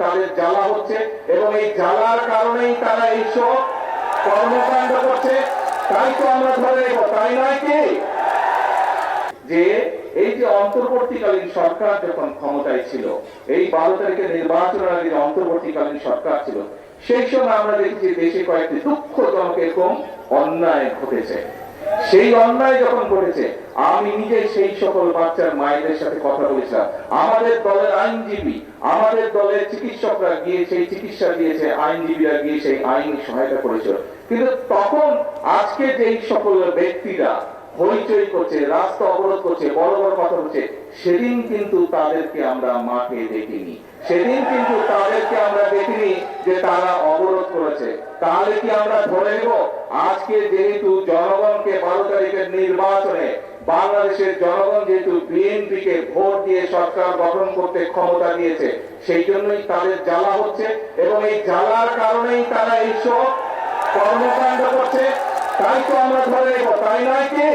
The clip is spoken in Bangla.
তাদের জ্বালা হচ্ছে এবং এই জ্বালার কারণেই তারা এইসব কর্মকাণ্ড করছে। তাই তো আমরা ধরে নেব, তাই নয় কি? যে এই যে অন্তর্বর্তীকালীন সরকার যখন ক্ষমতায় ছিল, এই 12 তারিখের নির্বাচনের আগে যে অন্তর্বর্তীকালীন সরকার ছিল, সেই সময় আমরা দেখেছি দেশে কয়েকটি দুঃখজনক এরকম অন্যায় ঘটেছে। সেই অন্যায় যখন ঘটেছে, আমি নিজে সেই সকল বাচ্চার মায়েদের সাথে কথা বলেছিলাম। আমাদের দলের আইনজীবী, আমাদের দলের চিকিৎসকরা গিয়ে সেই চিকিৎসা দিয়েছে, আইনজীবীরা গিয়ে সেই আইনি সহায়তা করেছিল। কিন্তু তখন আজকে যেই সকল ব্যক্তিরা হইচই করছে, রাস্তা অবরোধ করছে, বড় বড় কথা বলছে, সেদিন কিন্তু তাদেরকে আমরা মাঠে দেখিনি। সেদিন কিন্তু তাদেরকে আমরা দেখিনি যে তারা অবরোধ করেছে। তাহলে কি আমরা ধরে নেব আজকে যেহেতু জনগণকে 12 তারিখের নির্বাচনে বাংলাদেশের জনগণ যেহেতু বিএনপিকে ভোট দিয়ে সরকার গঠন করতে ক্ষমতা দিয়েছে, সেই জন্যই তাদের জ্বালা হচ্ছে এবং এই জ্বালার কারণেই তারা এইসব কর্মকাণ্ড করছে। তাই তো আমরা ধরে নেব, তাই নয় কি?